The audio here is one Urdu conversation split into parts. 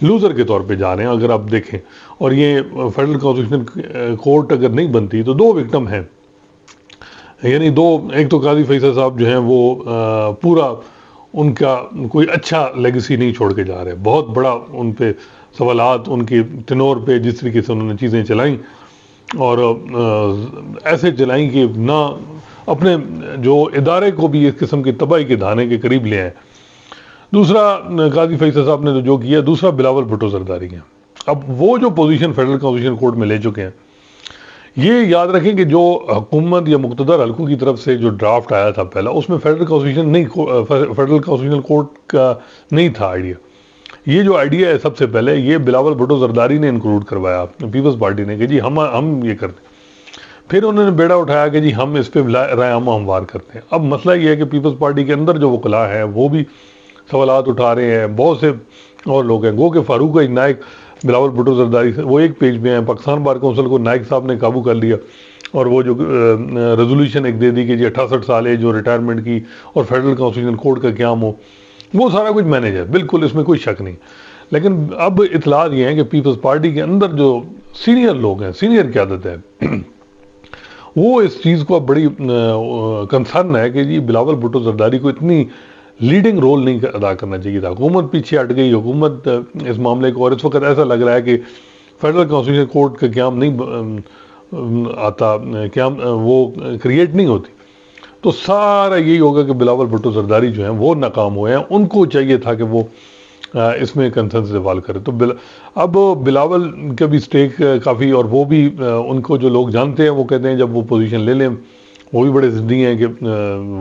لوزر کے طور پہ جا رہے ہیں اگر آپ دیکھیں. اور یہ فیڈرل کانسٹیٹیوشن کورٹ اگر نہیں بنتی تو دو وکٹم ہیں، یعنی دو، ایک تو قاضی فیصل صاحب جو ہیں وہ پورا ان کا کوئی اچھا لیگیسی نہیں چھوڑ کے جا رہے، بہت بڑا ان پہ سوالات، ان کی ٹنور پہ جس طریقے سے انہوں نے چیزیں چلائیں اور ایسے چلائیں کہ نہ اپنے جو ادارے کو بھی اس قسم کی تباہی کے دھانے کے قریب لے آئیں. دوسرا قاضی فیصل صاحب نے تو جو کیا، دوسرا بلاول بھٹو زرداری ہیں. اب وہ جو پوزیشن فیڈرل کانسٹیٹیوشن کورٹ میں لے چکے ہیں، یہ یاد رکھیں کہ جو حکومت یا مقتدر حلقوں کی طرف سے جو ڈرافٹ آیا تھا پہلا، اس میں فیڈرل کانسٹیٹیوشن کورٹ کا نہیں تھا آئیڈیا. یہ جو آئیڈیا ہے سب سے پہلے یہ بلاول بھٹو زرداری نے انکلوڈ کروایا پیپلز پارٹی نے کہ جی ہم یہ کرتے ہیں. پھر انہوں نے بیڑا اٹھایا کہ جی ہم اس پہ رائے عامہ ہموار کرتے ہیں. اب مسئلہ یہ ہے کہ پیپلز پارٹی کے اندر جو وکلاء ہیں وہ بھی سوالات اٹھا رہے ہیں، بہت سے اور لوگ ہیں. گو کہ فاروق نائک بلاول بھٹو زرداری سے وہ ایک پیج میں ہیں. پاکستان بار کونسل کو نائک صاحب نے قابو کر لیا اور وہ جو ریزولوشن ایک دے دی کہ جی 68 سال ایج جو ریٹائرمنٹ کی اور فیڈرل کانسٹیٹیوشن کورٹ کا قیام ہو، وہ سارا کچھ مینیج ہے، بالکل اس میں کوئی شک نہیں. لیکن اب اطلاعات یہ ہیں کہ پیپلز پارٹی کے اندر جو سینئر لوگ ہیں، سینئر قیادت ہے، وہ اس چیز کو اب بڑی کنسرن ہے کہ جی بلاول بھٹو زرداری کو اتنی لیڈنگ رول نہیں ادا کرنا چاہیے تھا. حکومت پیچھے ہٹ گئی، حکومت اس معاملے کو، اور اس وقت ایسا لگ رہا ہے کہ فیڈرل کانسٹیٹیوشن کورٹ کا قیام نہیں آتا، قیام وہ کریٹ نہیں ہوتی، تو سارا یہی ہوگا کہ بلاول بھٹو زرداری جو ہیں وہ ناکام ہوئے ہیں. ان کو چاہیے تھا کہ وہ اس میں کنسنس ایوالو کرے. تو اب بلاول کا بھی سٹیک کافی، اور وہ بھی ان کو جو لوگ جانتے ہیں وہ کہتے ہیں جب وہ پوزیشن لے لیں وہ بھی بڑے ضدی ہیں کہ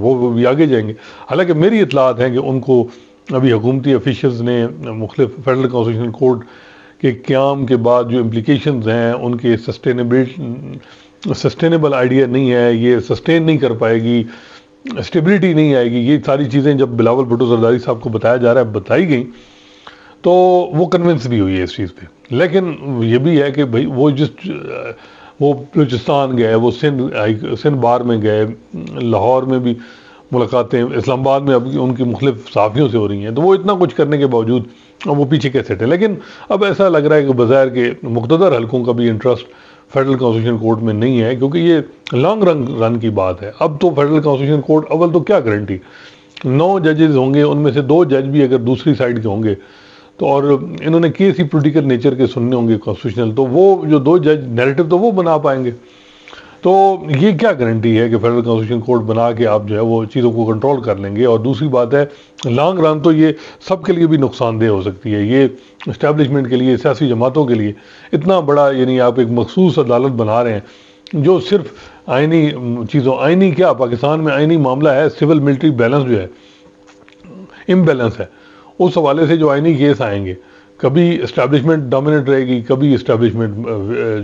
وہ بھی آگے جائیں گے. حالانکہ میری اطلاعات ہیں کہ ان کو ابھی حکومتی افیشلز نے مختلف فیڈرل کانسٹیٹیوشن کورٹ کے قیام کے بعد جو امپلیکیشنز ہیں ان کے سسٹینیبل آئیڈیا نہیں ہے، یہ سسٹین نہیں کر پائے گی، اسٹیبلٹی نہیں آئے گی. یہ ساری چیزیں جب بلاول بھٹو زرداری صاحب کو بتایا جا رہا ہے، بتائی گئیں، تو وہ کنونس بھی ہوئی ہے اس چیز پہ. لیکن یہ بھی ہے کہ بھائی وہ بلوچستان گئے، وہ سندھ بار میں گئے، لاہور میں بھی ملاقاتیں، اسلام آباد میں اب ان کی مختلف صحافیوں سے ہو رہی ہیں، تو وہ اتنا کچھ کرنے کے باوجود وہ پیچھے کیسے تھے. لیکن اب ایسا لگ رہا ہے کہ بظاہر کے مقتدر حلقوں کا بھی انٹرسٹ فیڈرل کانسٹیٹیوشن کورٹ میں نہیں ہے، کیونکہ یہ لانگ رن کی بات ہے. اب تو فیڈرل کانسٹیٹیوشن کورٹ اول تو کیا گارنٹی، 9 ججز ہوں گے، ان میں سے 2 جج بھی اگر دوسری سائڈ کے ہوں گے تو، اور انہوں نے کیس ہی پولیٹیکل نیچر کے سننے ہوں گے کانسٹیٹیوشنل، تو وہ جو 2 جج نیریٹو تو وہ بنا پائیں گے. تو یہ کیا گارنٹی ہے کہ فیڈرل کانسٹیٹیوشن کورٹ بنا کے آپ جو ہے وہ چیزوں کو کنٹرول کر لیں گے. اور دوسری بات ہے لانگ رن تو یہ سب کے لیے بھی نقصان دہ ہو سکتی ہے. یہ اسٹیبلشمنٹ کے لیے، سیاسی جماعتوں کے لیے اتنا بڑا، یعنی آپ ایک مخصوص عدالت بنا رہے ہیں جو صرف آئینی چیزوں، آئینی کیا، پاکستان میں آئینی معاملہ ہے، سول ملٹری بیلنس جو ہے امبیلنس ہے، اس حوالے سے جو آئینی کیس آئیں گے، کبھی اسٹیبلشمنٹ ڈومیننٹ رہے گی، کبھی اسٹیبلشمنٹ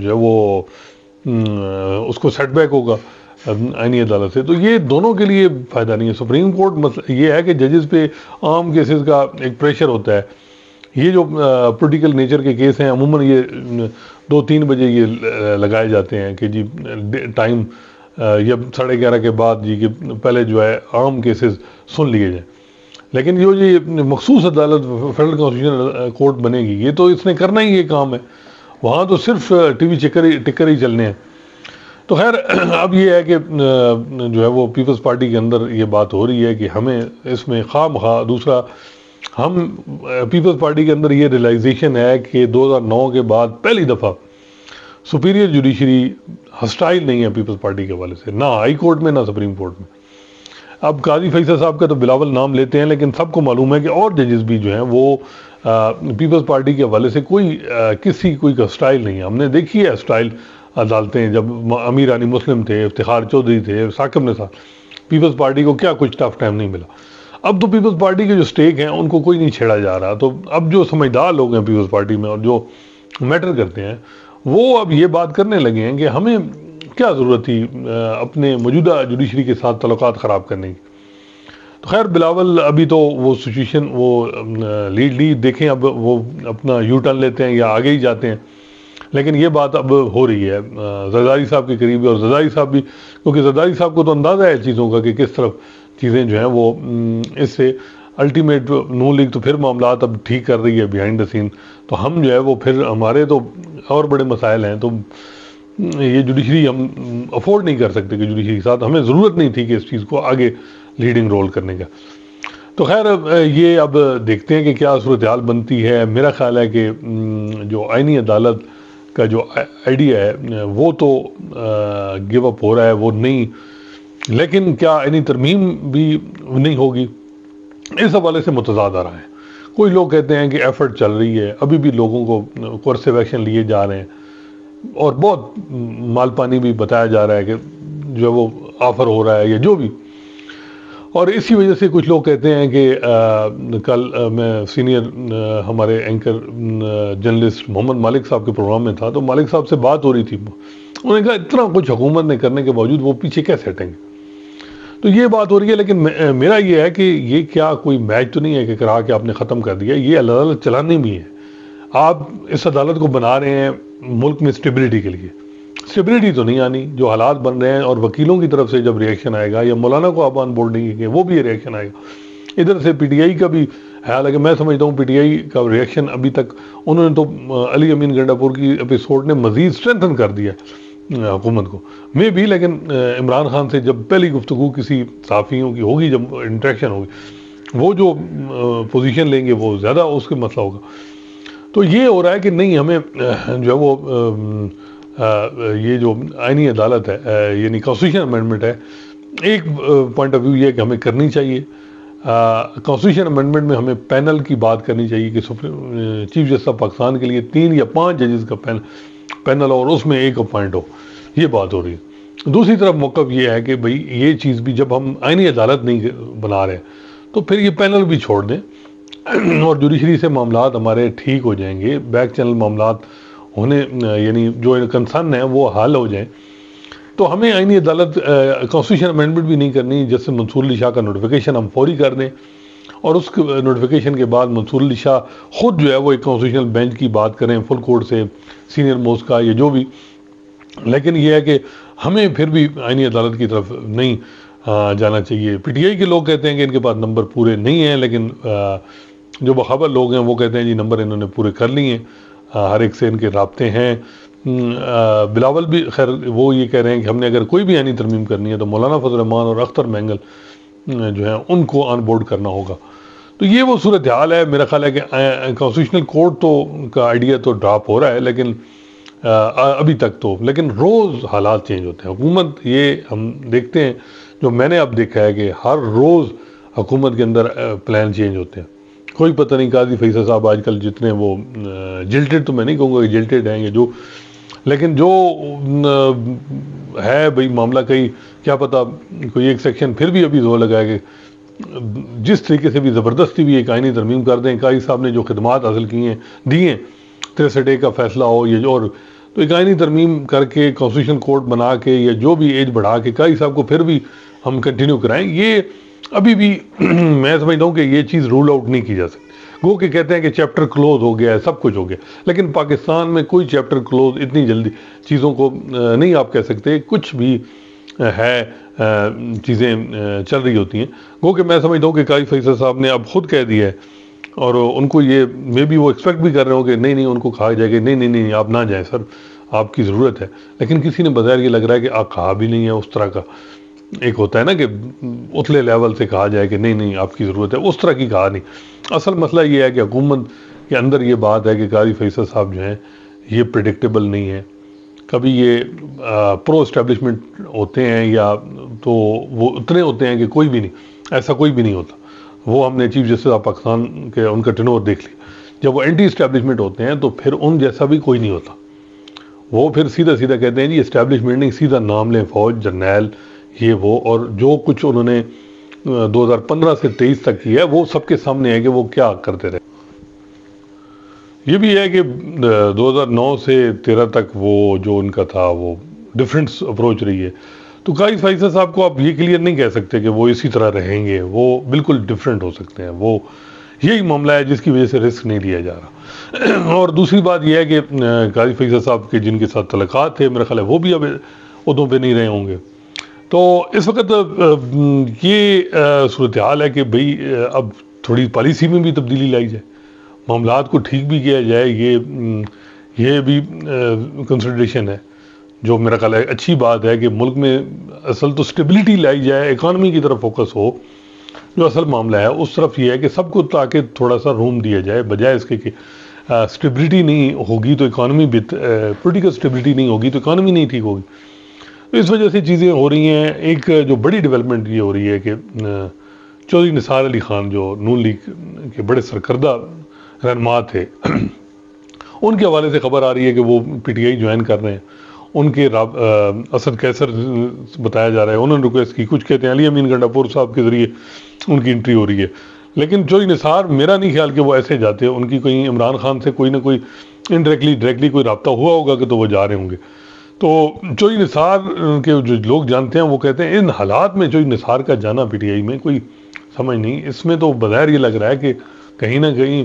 جو ہے وہ اس کو سیٹ بیک ہوگا آئینی عدالت سے. تو یہ دونوں کے لیے فائدہ نہیں ہے. سپریم کورٹ یہ ہے کہ ججز پہ عام کیسز کا ایک پریشر ہوتا ہے. یہ جو پولیٹیکل نیچر کے کیس ہیں عموماً یہ 2-3 بجے یہ لگائے جاتے ہیں کہ جی ٹائم یا 11:30 کے بعد جی کہ پہلے جو ہے عام کیسز سن لیے جائیں. لیکن یہ مخصوص عدالت فیڈرل کانسٹیٹیوشن کورٹ بنے گی، یہ تو اس نے کرنا ہی یہ کام ہے، وہاں تو صرف ٹی وی ٹکر ہی چلنے ہیں. تو خیر اب یہ ہے کہ جو ہے وہ پیپلز پارٹی کے اندر یہ بات ہو رہی ہے کہ ہمیں اس میں خواہ دوسرا، ہم پیپلز پارٹی کے اندر یہ ریلائزیشن ہے کہ 2009 کے بعد پہلی دفعہ سپیریئر جوڈیشری ہسٹائل نہیں ہے پیپلز پارٹی کے حوالے سے، نہ ہائی کورٹ میں نہ سپریم کورٹ میں. اب قاضی فیصل صاحب کا تو بلاول نام لیتے ہیں، لیکن سب کو معلوم ہے کہ اور ججز بھی جو ہیں وہ پیپلز پارٹی کے حوالے سے کوئی کا سٹائل نہیں ہے. ہم نے دیکھی ہے سٹائل عدالتیں، جب امیر انی مسلم تھے، افتخار چودھری تھے، ثاقب نثار، پیپلز پارٹی کو کیا کچھ ٹف ٹائم نہیں ملا. اب تو پیپلز پارٹی کے جو سٹیک ہیں ان کو کوئی نہیں چھیڑا جا رہا. تو اب جو سمجھدار لوگ ہیں پیپلز پارٹی میں اور جو میٹر کرتے ہیں وہ اب یہ بات کرنے لگے ہیں کہ ہمیں کیا ضرورت تھی اپنے موجودہ جوڈیشری کے ساتھ تعلقات خراب کرنے کی. تو خیر بلاول ابھی تو وہ سچویشن وہ لیڈ دیکھیں، اب وہ اپنا یو ٹرن لیتے ہیں یا آگے ہی جاتے ہیں. لیکن یہ بات اب ہو رہی ہے زرداری صاحب کے قریب، اور زرداری صاحب بھی، کیونکہ زرداری صاحب کو تو اندازہ ہے چیزوں کا کہ کس طرف چیزیں جو ہیں وہ اس سے الٹیمیٹ نون لیگ تو پھر معاملات اب ٹھیک کر رہی ہے بیہائنڈ دا سین، تو ہم جو ہے وہ پھر ہمارے تو اور بڑے مسائل ہیں، تو یہ جوڈیشری ہم افورڈ نہیں کر سکتے کہ جوڈیشری کے ساتھ ہمیں ضرورت نہیں تھی کہ اس چیز کو آگے لیڈنگ رول کرنے کا۔ تو خیر یہ اب دیکھتے ہیں کہ کیا صورتحال بنتی ہے۔ میرا خیال ہے کہ جو آئینی عدالت کا جو آئیڈیا ہے وہ تو گیو اپ ہو رہا ہے، وہ نہیں، لیکن کیا آئینی ترمیم بھی نہیں ہوگی، اس حوالے سے متضاد آ رہا ہے۔ کوئی لوگ کہتے ہیں کہ ایفرٹ چل رہی ہے، ابھی بھی لوگوں کو کورسیو ایکشن لیے جا رہے ہیں، اور بہت مال پانی بھی بتایا جا رہا ہے کہ جو وہ آفر ہو رہا ہے یا جو بھی، اور اسی وجہ سے کچھ لوگ کہتے ہیں کہ کل میں سینئر ہمارے اینکر جرنلسٹ محمد مالک صاحب کے پروگرام میں تھا، تو مالک صاحب سے بات ہو رہی تھی، انہوں نے کہا اتنا کچھ حکومت نے کرنے کے باوجود وہ پیچھے کیسے ہٹیں گے؟ تو یہ بات ہو رہی ہے، لیکن میرا یہ ہے کہ یہ کیا کوئی میچ تو نہیں ہے کہ کرا کے آپ نے ختم کر دیا، یہ عدالت چلانی بھی ہے۔ آپ اس عدالت کو بنا رہے ہیں ملک میں اسٹیبلٹی کے لیے، اسٹیبلٹی تو نہیں آنی، جو حالات بن رہے ہیں، اور وکیلوں کی طرف سے جب ریئیکشن آئے گا، یا مولانا کو آپ آن بورڈ نہیں کیے وہ بھی یہ ریئیکشن آئے گا، ادھر سے پی ٹی آئی کا بھی خیال ہے کہ میں سمجھتا ہوں پی ٹی آئی کا ریئیکشن ابھی تک انہوں نے تو علی امین گنڈا پور کی ایپیسوڈ نے مزید اسٹرینتھن کر دیا حکومت کو میں بھی، لیکن عمران خان سے جب پہلی گفتگو کسی صحافیوں کی ہوگی، جب انٹریکشن ہوگی، وہ جو پوزیشن لیں گے وہ زیادہ اس کے مسئلہ ہوگا۔ تو یہ ہو رہا ہے کہ نہیں، ہمیں جو ہے وہ یہ جو آئینی عدالت ہے یعنی کانسٹیٹیوشن امینڈمنٹ ہے، ایک پوائنٹ آف ویو یہ ہے کہ ہمیں کرنی چاہیے۔ کانسٹیٹیوشن امینڈمنٹ میں ہمیں پینل کی بات کرنی چاہیے کہ چیف جسٹس آف پاکستان کے لیے 3 یا 5 ججز کا پینل اور اس میں ایک اپوائنٹ ہو، یہ بات ہو رہی ہے۔ دوسری طرف موقف یہ ہے کہ بھئی یہ چیز بھی جب ہم آئینی عدالت نہیں بنا رہے تو پھر یہ پینل بھی چھوڑ دیں اور جوڈیشری سے معاملات ہمارے ٹھیک ہو جائیں گے، بیک چینل معاملات ہونے یعنی جو کنسرن ہیں وہ حل ہو جائیں، تو ہمیں آئینی عدالت کانسٹیٹیوشن امینڈمنٹ بھی نہیں کرنی، جس سے منصور علی شاہ کا نوٹیفیکیشن ہم فوری کر دیں، اور اس نوٹیفیکیشن کے بعد منصور علی شاہ خود جو ہے وہ ایک کانسٹیٹیوشنل بینچ کی بات کریں فل کورٹ سے، سینئر موسٹ کا یا جو بھی۔ لیکن یہ ہے کہ ہمیں پھر بھی آئینی عدالت کی طرف نہیں جانا چاہیے۔ پی ٹی آئی کے لوگ کہتے ہیں کہ ان کے پاس نمبر پورے نہیں ہیں، لیکن جو باخبر لوگ ہیں وہ کہتے ہیں جی نمبر انہوں نے پورے کر لیے ہیں، ہر ایک سے ان کے رابطے ہیں۔ بلاول بھی خیر وہ یہ کہہ رہے ہیں کہ ہم نے اگر کوئی بھی آئینی ترمیم کرنی ہے تو مولانا فضل الرحمان اور اختر مینگل جو ہیں ان کو آن بورڈ کرنا ہوگا۔ تو یہ وہ صورتحال ہے۔ میرا خیال ہے کہ کانسٹیٹیوشنل کورٹ تو کا آئیڈیا تو ڈراپ ہو رہا ہے، لیکن ابھی تک تو، لیکن روز حالات چینج ہوتے ہیں۔ حکومت یہ ہم دیکھتے ہیں، جو میں نے اب دیکھا ہے کہ ہر روز حکومت کے اندر پلان چینج ہوتے ہیں۔ کوئی پتہ نہیں، قاضی فیصل صاحب آج کل جتنے وہ جلٹڈ، تو میں نہیں کہوں گا کہ جلٹڈ ہیں یہ جو، لیکن جو ہے بھئی معاملہ کئی، کیا پتہ کوئی ایک سیکشن پھر بھی ابھی زور لگائے کہ جس طریقے سے بھی زبردستی بھی ایک آئینی ترمیم کر دیں۔ قاضی صاحب نے جو خدمات حاصل کی ہیں دی ہیں، 63A کا فیصلہ ہو یہ جو، اور تو ایک آئینی ترمیم کر کے کانسٹیٹیوشن کورٹ بنا کے یا جو بھی ایج بڑھا کے قاضی صاحب کو پھر بھی ہم کنٹینیو کرائیں، یہ ابھی بھی میں سمجھتا ہوں کہ یہ چیز رول آؤٹ نہیں کی جا سکتی۔ وہ کہ کہتے ہیں کہ چیپٹر کلوز ہو گیا ہے، سب کچھ ہو گیا، لیکن پاکستان میں کوئی چیپٹر کلوز اتنی جلدی چیزوں کو نہیں آپ کہہ سکتے، کچھ بھی ہے چیزیں چل رہی ہوتی ہیں۔ وہ کہ میں سمجھتا ہوں کہ قاضی فیصل صاحب نے اب خود کہہ دیا ہے، اور ان کو یہ میں بھی وہ ایکسپیکٹ بھی کر رہے ہوں کہ نہیں ان کو کہا جائے کہ نہیں آپ نہ جائیں سر، آپ کی ضرورت ہے، لیکن کسی نے بظاہر یہ لگ رہا ہے کہ آپ کہا بھی نہیں ہے اس طرح کا۔ ایک ہوتا ہے نا کہ اتلے لیول سے کہا جائے کہ نہیں آپ کی ضرورت ہے، اس طرح کی کہا نہیں۔ اصل مسئلہ یہ ہے کہ حکومت کے اندر یہ بات ہے کہ قاضی فیصل صاحب جو ہیں یہ پریڈکٹیبل نہیں ہے، کبھی یہ پرو اسٹیبلشمنٹ ہوتے ہیں یا تو وہ اتنے ہوتے ہیں کہ کوئی بھی نہیں، ایسا کوئی بھی نہیں ہوتا۔ وہ ہم نے چیف جسٹس آف پاکستان کے ان کا ٹینور دیکھ لی، جب وہ اینٹی اسٹیبلشمنٹ ہوتے ہیں تو پھر ان جیسا بھی کوئی نہیں ہوتا، وہ پھر سیدھا کہتے ہیں جی اسٹیبلشمنٹ نہیں، سیدھا نام لیں فوج، جرنیل، یہ وہ، اور جو کچھ انہوں نے 2015 سے 23 تک کیا ہے وہ سب کے سامنے ہے کہ وہ کیا کرتے رہے۔ یہ بھی ہے کہ 2009 سے 13 تک وہ جو ان کا تھا وہ ڈیفرنٹ اپروچ رہی ہے، تو قاضی فیصل صاحب کو آپ یہ کلیئر نہیں کہہ سکتے کہ وہ اسی طرح رہیں گے، وہ بالکل ڈیفرنٹ ہو سکتے ہیں۔ وہ یہی معاملہ ہے جس کی وجہ سے رسک نہیں لیا جا رہا۔ اور دوسری بات یہ ہے کہ قاضی فیصل صاحب کے جن کے ساتھ تعلقات تھے، میرا خیال ہے وہ بھی اب عہدوں پہ نہیں رہے ہوں گے۔ تو اس وقت یہ صورتحال ہے کہ بھئی اب تھوڑی پالیسی میں بھی تبدیلی لائی جائے، معاملات کو ٹھیک بھی کیا جائے، یہ بھی کنسیڈریشن ہے جو میرا خیال ہے اچھی بات ہے کہ ملک میں اصل تو سٹیبلٹی لائی جائے، اکانومی کی طرف فوکس ہو۔ جو اصل معاملہ ہے اس طرف یہ ہے کہ سب کو تاکہ تھوڑا سا روم دیا جائے، بجائے اس کے کہ سٹیبلٹی نہیں ہوگی تو اکانومی پولیٹیکل سٹیبلٹی نہیں ہوگی تو اکانومی نہیں ٹھیک ہوگی۔ تو اس وجہ سے چیزیں ہو رہی ہیں۔ ایک جو بڑی ڈیولپمنٹ یہ ہو رہی ہے کہ چودھری نثار علی خان جو نون لیگ کے بڑے سرکردہ رہنما تھے، ان کے حوالے سے خبر آ رہی ہے کہ وہ پی ٹی آئی جوائن کر رہے ہیں۔ ان کے اسد کیسر بتایا جا رہا ہے انہوں نے ریکویسٹ کی، کچھ کہتے ہیں علی امین گنڈا پور صاحب کے ذریعے ان کی انٹری ہو رہی ہے، لیکن چودھری نثار میرا نہیں خیال کہ وہ ایسے جاتے، ان کی کہیں عمران خان سے کوئی نہ کوئی انڈائریکٹلی ڈائریکٹلی کوئی رابطہ ہوا ہوگا کہ تو وہ جا رہے ہوں گے۔ تو چودھری نثار کے جو لوگ جانتے ہیں وہ کہتے ہیں ان حالات میں چودھری نثار کا جانا پی ٹی آئی میں کوئی سمجھ نہیں۔ اس میں تو بظاہر یہ لگ رہا ہے کہ کہیں نہ کہیں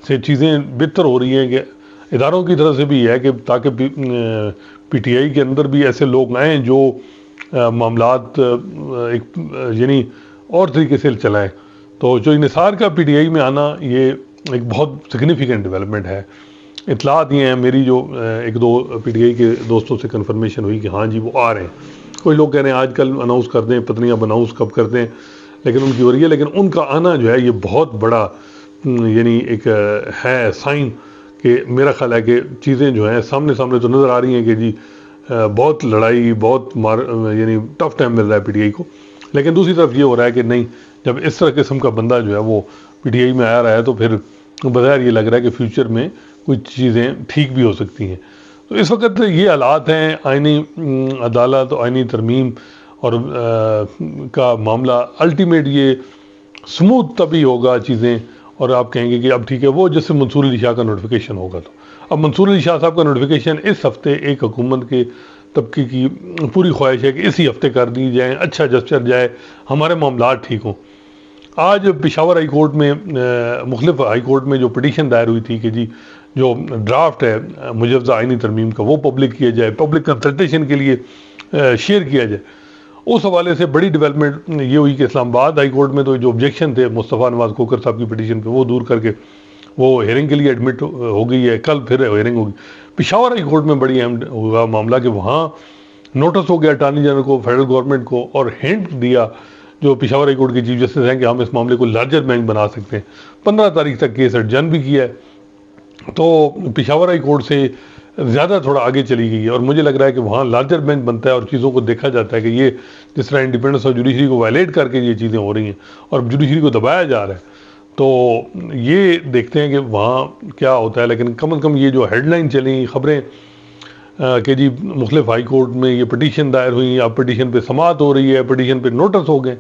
سے چیزیں بہتر ہو رہی ہیں، کہ اداروں کی طرف سے بھی یہ ہے کہ تاکہ پی ٹی آئی کے اندر بھی ایسے لوگ آئیں جو معاملات ایک یعنی اور طریقے سے چلائیں۔ تو چودھری نثار کا پی ٹی آئی میں آنا یہ ایک بہت سگنیفیکنٹ ڈیولپمنٹ ہے۔ اطلاعات یہ ہیں، میری جو ایک دو پی ٹی آئی کے دوستوں سے کنفرمیشن ہوئی کہ ہاں جی وہ آ رہے ہیں۔ کوئی لوگ کہہ رہے ہیں آج کل اناؤنس کر دیں، پتہ نہیں اب اناؤنس کب کرتے ہیں، لیکن ان کی ہو رہی ہے۔ لیکن ان کا آنا جو ہے یہ بہت بڑا یعنی ایک ہے سائن کہ میرا خیال ہے کہ چیزیں جو ہیں سامنے تو نظر آ رہی ہیں کہ جی بہت لڑائی، بہت یعنی ٹف ٹائم مل رہا ہے پی ٹی آئی کو۔ لیکن دوسری طرف یہ ہو رہا ہے کہ نہیں، جب اس طرح قسم کا بندہ جو ہے وہ پی ٹی آئی میں آ رہا ہے تو پھر بظاہر یہ لگ رہا ہے کہ فیوچر میں کچھ چیزیں ٹھیک بھی ہو سکتی ہیں۔ تو اس وقت یہ حالات ہیں، آئینی عدالت، آئینی ترمیم اور کا معاملہ الٹیمیٹ یہ سموتھ تبھی ہوگا چیزیں، اور آپ کہیں گے کہ اب ٹھیک ہے وہ جیسے منصور علی شاہ کا نوٹیفیکیشن ہوگا۔ تو اب منصور علی شاہ صاحب کا نوٹیفیکیشن اس ہفتے ایک حکومت کے طبقے کی پوری خواہش ہے کہ اسی ہفتے کر دی جائیں، اچھا جسچر جائے، ہمارے معاملات ٹھیک ہوں۔ آج پشاور ہائی کورٹ میں مختلف ہائی کورٹ میں جو پٹیشن دائر ہوئی تھی کہ جی جو ڈرافٹ ہے مجوزہ آئینی ترمیم کا وہ پبلک کیا جائے، پبلک کنسلٹیشن کے لیے شیئر کیا جائے، اس حوالے سے بڑی ڈیولپمنٹ یہ ہوئی کہ اسلام آباد ہائی کورٹ میں تو جو آبجیکشن تھے مصطفیٰ نواز کھوکھر صاحب کی پٹیشن پہ وہ دور کر کے وہ ہیئرنگ کے لیے ایڈمٹ ہو گئی ہے، کل پھر ہیئرنگ ہوگی۔ پشاور ہائی کورٹ میں بڑی اہم ہوا معاملہ کہ وہاں نوٹس ہو گیا اٹارنی جنرل کو، فیڈرل گورنمنٹ کو، اور ہنٹ دیا جو پشاور ہائی کورٹ کے چیف جسٹس ہیں کہ ہم اس معاملے کو لارجر بینچ بنا سکتے ہیں۔ 15 تاریخ تک کیس ایڈجرن بھی کیا ہے، تو پشاور ہائی کورٹ سے زیادہ تھوڑا آگے چلی گئی ہے، اور مجھے لگ رہا ہے کہ وہاں لارجر بینچ بنتا ہے اور چیزوں کو دیکھا جاتا ہے کہ یہ جس طرح انڈیپینڈنس آف جوڈیشری کو وائلیٹ کر کے یہ چیزیں ہو رہی ہیں اور جوڈیشری کو دبایا جا رہا ہے، تو یہ دیکھتے ہیں کہ وہاں کیا ہوتا ہے۔ لیکن کم از کم یہ جو ہیڈ لائن چلیں خبریں کہ جی مختلف ہائی کورٹ میں یہ پٹیشن دائر ہوئی، اب پٹیشن پہ سماعت ہو رہی ہے، پٹیشن پہ نوٹس ہو گئے،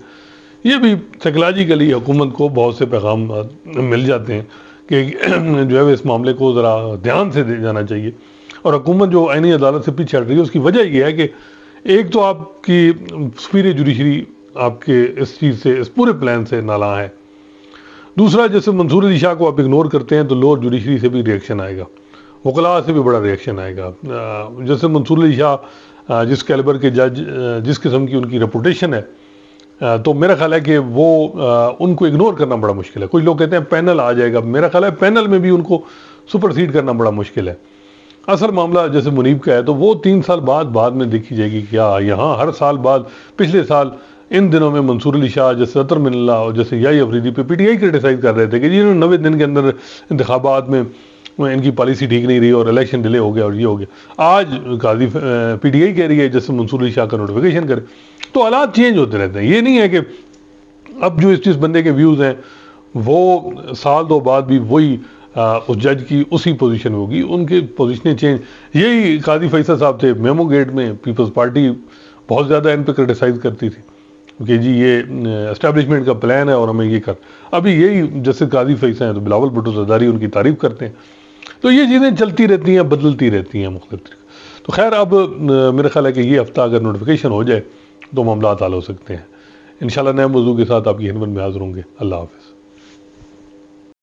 یہ بھی سائیکلوجیکلی حکومت کو بہت سے پیغام مل جاتے ہیں کہ جو ہے اس معاملے کو ذرا دھیان سے دے جانا چاہیے۔ اور حکومت جو آئینی عدالت سے پیچھے ہٹ رہی ہے اس کی وجہ یہ ہے کہ ایک تو آپ کی سپیریئر جوڈیشری آپ کے اس چیز سے، اس پورے پلان سے نالاں ہے، دوسرا جیسے منصور علی شاہ کو آپ اگنور کرتے ہیں تو لوور جوڈیشری سے بھی ریئیکشن آئے گا، وکلاء سے بھی بڑا ریئیکشن آئے گا۔ جیسے منصور علی شاہ جس کیلیبر کے جج، جس قسم کی ان کی ریپوٹیشن ہے، تو میرا خیال ہے کہ وہ ان کو اگنور کرنا بڑا مشکل ہے۔ کچھ لوگ کہتے ہیں پینل آ جائے گا، میرا خیال ہے پینل میں بھی ان کو سپرسیڈ کرنا بڑا مشکل ہے۔ اصل معاملہ جیسے منیب کا ہے تو وہ 3 سال بعد میں دیکھی جائے گی کیا یہاں ہر سال بعد، پچھلے سال ان دنوں میں منصور علی شاہ جیسے عطر من اللہ اور جیسے یائی افریدی پہ پی ٹی آئی کرٹیسائز کر رہے تھے کہ جی انہوں نے 90 دن کے اندر انتخابات میں ان کی پالیسی ٹھیک نہیں رہی اور الیکشن ڈیلے ہو گیا اور یہ ہو گیا۔ آج قاضی پی ٹی آئی کہہ رہی ہے جیسے منصور علی شاہ کا نوٹیفیکیشن کرے، تو حالات چینج ہوتے رہتے ہیں۔ یہ نہیں ہے کہ اب جو اس بندے کے ویوز ہیں وہ سال 2 بعد بھی وہی اس جج کی اسی پوزیشن ہوگی، ان کی پوزیشنیں چینج۔ یہی قاضی فیصل صاحب تھے میمو گیٹ میں، پیپلز پارٹی بہت زیادہ ان پہ کرٹیسائز کرتی تھی کہ جی یہ اسٹیبلشمنٹ کا پلان ہے اور ہمیں یہ کر، ابھی یہی جیسے قاضی فیصل ہیں تو بلاول بھٹو زرداری ان کی تعریف کرتے ہیں۔ تو یہ چیزیں چلتی رہتی ہیں، بدلتی رہتی ہیں مختلف طریقے۔ تو خیر اب میرا خیال ہے کہ یہ ہفتہ اگر نوٹیفیکیشن ہو جائے تو معاملات حل ہو سکتے ہیں۔ انشاءاللہ نئے موضوع کے ساتھ آپ کی خدمت میں حاضر ہوں گے۔ اللہ حافظ۔